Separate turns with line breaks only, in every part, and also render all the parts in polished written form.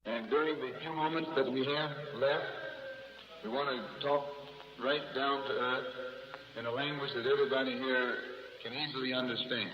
And during the few moments that we have left, we want to talk right down to earth in a language that everybody here can easily understand.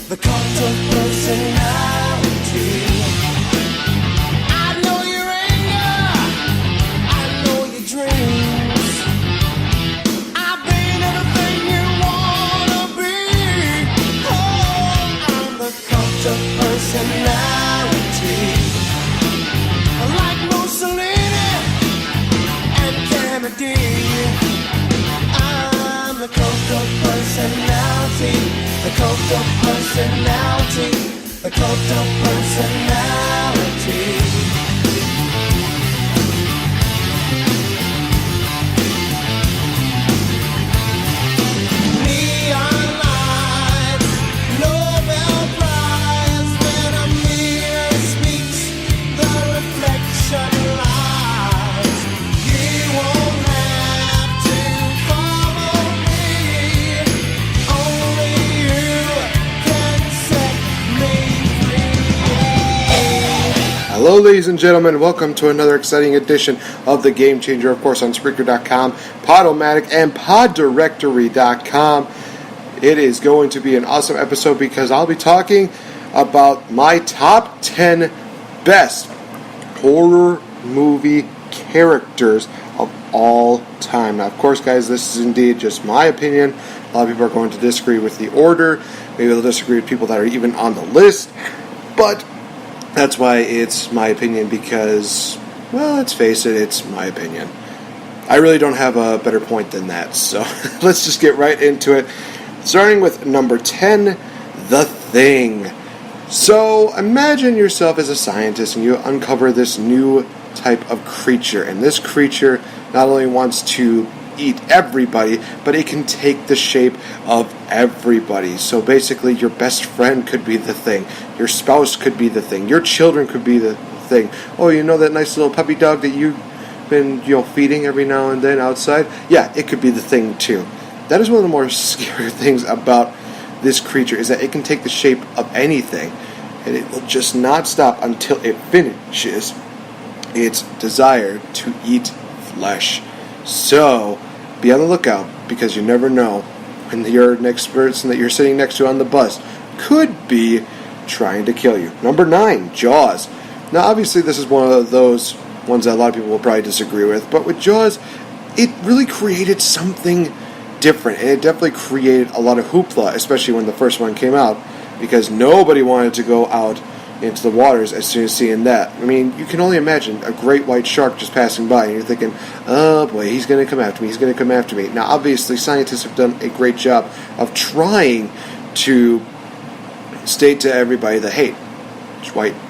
The cult of personality. I know your anger, I know your dreams. I've been everything you wanna be. Oh, I'm the cult of personality. Like Mussolini and Kennedy, I'm the cult of personality. The cult of personality, the cult of personality. Neon lights, Nobel Prize, when a mirror speaks, the reflection lies. You won't have to follow me, only
Hello, ladies and gentlemen. Welcome to another exciting edition of The Game Changer, of course, on Spreaker.com, Podomatic, and PodDirectory.com. It is going to be an awesome episode because I'll be talking about my top 10 best horror movie characters of all time. Now, of course, guys, this is indeed just my opinion. A lot of people are going to disagree with the order. Maybe they'll disagree with people that are even on the list. But that's why it's my opinion because, well, let's face it, it's my opinion. I really don't have a better point than that, so let's just get right into it. Starting with number 10, The Thing. So imagine yourself as a scientist and you uncover this new type of creature, and this creature not only wants to eat everybody, but it can take the shape of everybody. So basically, your best friend could be the Thing, your spouse could be the Thing, your children could be the Thing. Oh, you know that nice little puppy dog that you've been, feeding every now and then outside? Yeah, it could be the Thing too. That is one of the more scary things about this creature, is that it can take the shape of anything, and it will just not stop until it finishes its desire to eat flesh. So, be on the lookout, because you never know when your next person that you're sitting next to on the bus could be trying to kill you. Number 9, Jaws. Now, obviously, this is one of those ones that a lot of people will probably disagree with, but with Jaws, it really created something different, and it definitely created a lot of hoopla, especially when the first one came out, because nobody wanted to go out into the waters as soon as seeing that. I mean, you can only imagine a great white shark just passing by, and you're thinking, oh boy, he's going to come after me, he's going to come after me. Now, obviously, scientists have done a great job of trying to state to everybody that, hey,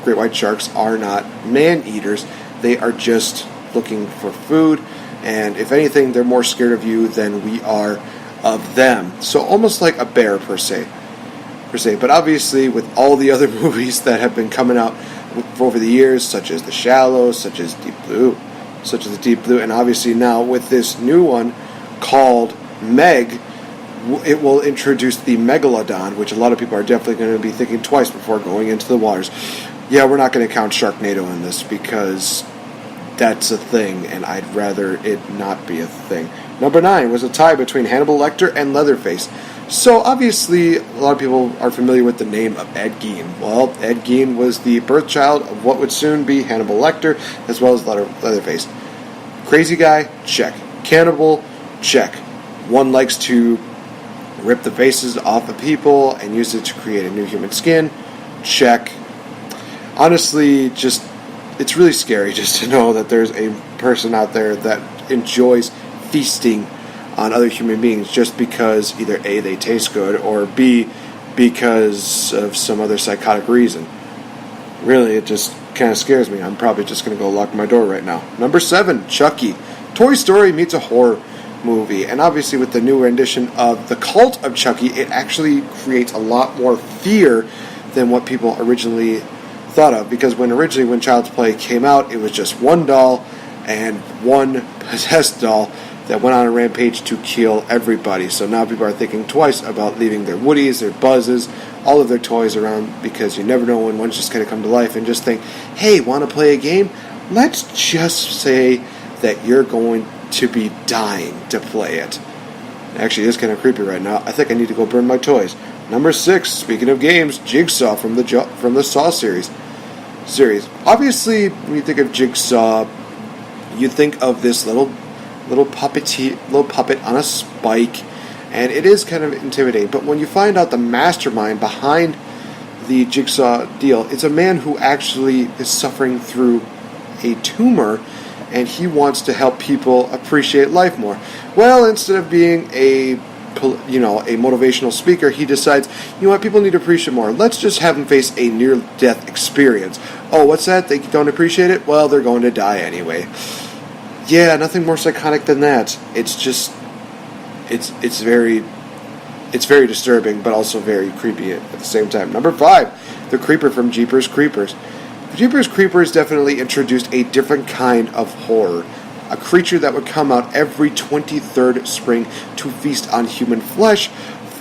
great white sharks are not man-eaters, they are just looking for food, and if anything, they're more scared of you than we are of them. So almost like a bear, per se. But obviously, with all the other movies that have been coming out over the years, such as The Shallow, such as the Deep Blue, and obviously now with this new one called Meg, it will introduce the Megalodon, which a lot of people are definitely going to be thinking twice before going into the waters. Yeah, we're not going to count Sharknado in this because that's a thing, and I'd rather it not be a thing. Number 9 was a tie between Hannibal Lecter and Leatherface. So, obviously, a lot of people are familiar with the name of Ed Gein. Well, Ed Gein was the birth child of what would soon be Hannibal Lecter, as well as Leatherface. Crazy guy? Check. Cannibal? Check. One likes to rip the faces off of people and use it to create a new human skin? Check. Honestly, it's really scary just to know that there's a person out there that enjoys feasting on other human beings just because either A, they taste good, or B, because of some other psychotic reason. Really, it just kind of scares me. I'm probably just going to go lock my door right now. Number 7, Chucky. Toy Story meets a horror movie. And obviously with the new rendition of The Cult of Chucky, it actually creates a lot more fear than what people originally thought of. Because when Child's Play came out, it was just one doll and one possessed doll that went on a rampage to kill everybody. So now people are thinking twice about leaving their Woodies, their Buzzes, all of their toys around, because you never know when one's just going to come to life, and just think, hey, want to play a game? Let's just say that you're going to be dying to play it. Actually, it's kind of creepy right now. I think I need to go burn my toys. Number 6, speaking of games, Jigsaw from the Saw series. Obviously, when you think of Jigsaw, you think of this little puppet on a spike, and it is kind of intimidating. But when you find out the mastermind behind the Jigsaw deal, it's a man who actually is suffering through a tumor, and he wants to help people appreciate life more. Well, instead of being a motivational speaker, he decides, you know what, people need to appreciate more. Let's just have them face a near-death experience. Oh, what's that? They don't appreciate it? Well, they're going to die anyway. Yeah, nothing more psychotic than that. It's just, it's very disturbing, but also very creepy at the same time. Number 5, the Creeper from Jeepers Creepers. Jeepers Creepers definitely introduced a different kind of horror. A creature that would come out every 23rd spring to feast on human flesh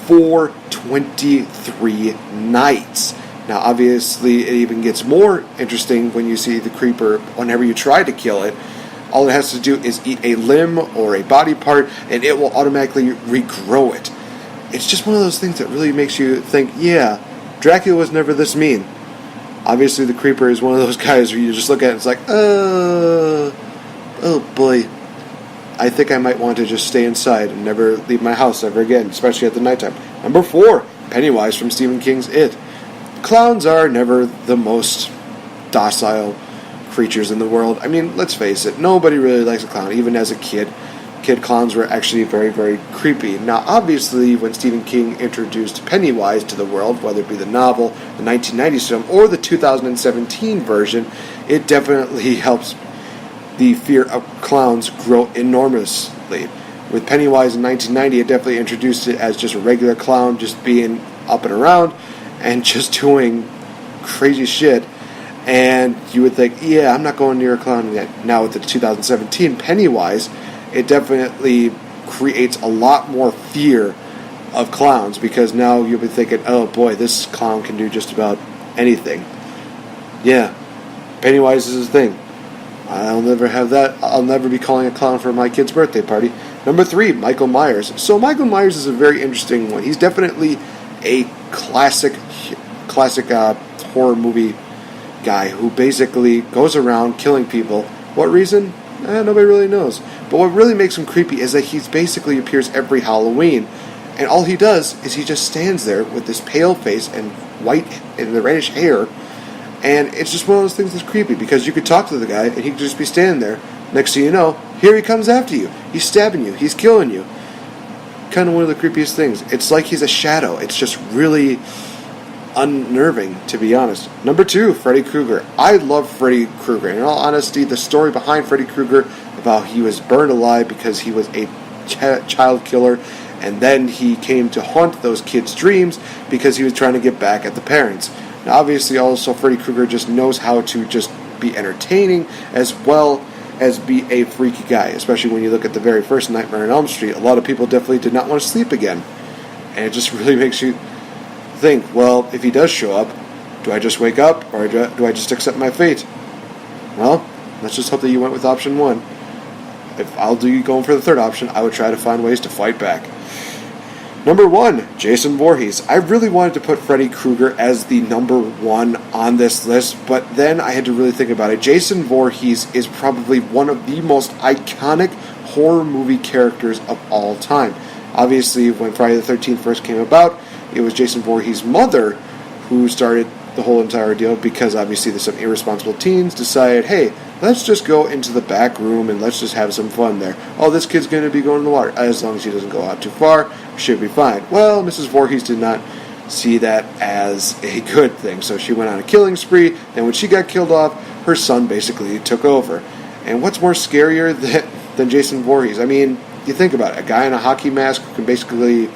for 23 nights. Now, obviously, it even gets more interesting when you see the creeper whenever you try to kill it. All it has to do is eat a limb or a body part, and it will automatically regrow it. It's just one of those things that really makes you think, yeah, Dracula was never this mean. Obviously, the creeper is one of those guys where you just look at it and it's like, oh boy, I think I might want to just stay inside and never leave my house ever again, especially at the nighttime. Number 4, Pennywise from Stephen King's It. Clowns are never the most docile creatures in the world. I mean, let's face it, nobody really likes a clown. Even as a kid, clowns were actually very, very creepy. Now, obviously, when Stephen King introduced Pennywise to the world, whether it be the novel, the 1990s film, or the 2017 version, it definitely helps the fear of clowns grow enormously. With Pennywise in 1990, it definitely introduced it as just a regular clown, just being up and around and just doing crazy shit. And you would think, yeah, I'm not going near a clown yet. Now with the 2017 Pennywise, it definitely creates a lot more fear of clowns, because now you'll be thinking, oh boy, this clown can do just about anything. Yeah, Pennywise is his thing. I'll never have that. I'll never be calling a clown for my kid's birthday party. Number 3, Michael Myers. So Michael Myers is a very interesting one. He's definitely a classic horror movie guy who basically goes around killing people. What reason? Nobody really knows. But what really makes him creepy is that he basically appears every Halloween, and all he does is he just stands there with this pale face and white and the reddish hair, and it's just one of those things that's creepy, because you could talk to the guy and he could just be standing there. Next thing you know, here he comes after you. He's stabbing you. He's killing you. Kind of one of the creepiest things. It's like he's a shadow. It's just really unnerving, to be honest. Number 2, Freddy Krueger. I love Freddy Krueger. In all honesty, the story behind Freddy Krueger, about he was burned alive because he was a child killer, and then he came to haunt those kids' dreams because he was trying to get back at the parents. Now, obviously, also, Freddy Krueger just knows how to just be entertaining as well as be a freaky guy, especially when you look at the very first Nightmare on Elm Street. A lot of people definitely did not want to sleep again, and it just really makes you think, well, if he does show up, do I just wake up, or do I just accept my fate? Well, let's just hope that you went with option 1. If I'll do you going for the third option, I would try to find ways to fight back. Number 1, Jason Voorhees. I really wanted to put Freddy Krueger as the number 1 on this list, but then I had to really think about it. Jason Voorhees is probably one of the most iconic horror movie characters of all time. Obviously, when Friday the 13th first came about, it was Jason Voorhees' mother who started the whole entire deal, because obviously there's some irresponsible teens decided, hey, let's just go into the back room and let's just have some fun there. Oh, this kid's going to be going in the water. As long as he doesn't go out too far, should be fine. Well, Mrs. Voorhees did not see that as a good thing, so she went on a killing spree, and when she got killed off, her son basically took over. And what's more scarier than Jason Voorhees? I mean, you think about it. A guy in a hockey mask who can basically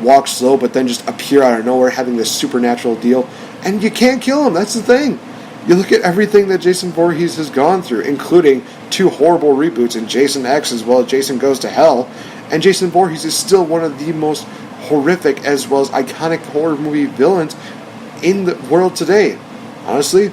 walk slow but then just appear out of nowhere having this supernatural deal. And you can't kill him. That's the thing. You look at everything that Jason Voorhees has gone through, including 2 horrible reboots in Jason X as well as Jason Goes to Hell. And Jason Voorhees is still one of the most horrific as well as iconic horror movie villains in the world today. Honestly,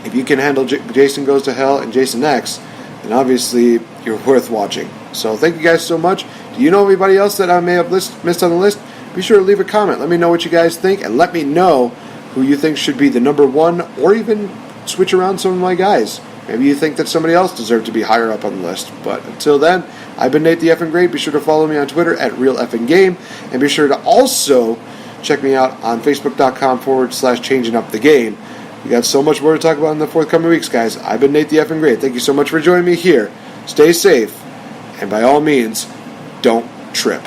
if you can handle Jason Goes to Hell and Jason X, then obviously you're worth watching. So thank you guys so much. Do you know anybody else that I may have missed on the list? Be sure to leave a comment. Let me know what you guys think, and let me know who you think should be the number 1, or even switch around some of my guys. Maybe you think that somebody else deserved to be higher up on the list. But until then, I've been Nate the Effing Great. Be sure to follow me on Twitter at RealEffingGame. And be sure to also check me out on Facebook.com/ChangingUpTheGame. We got so much more to talk about in the forthcoming weeks, guys. I've been Nate the Effing Great. Thank you so much for joining me here. Stay safe. And by all means, don't trip.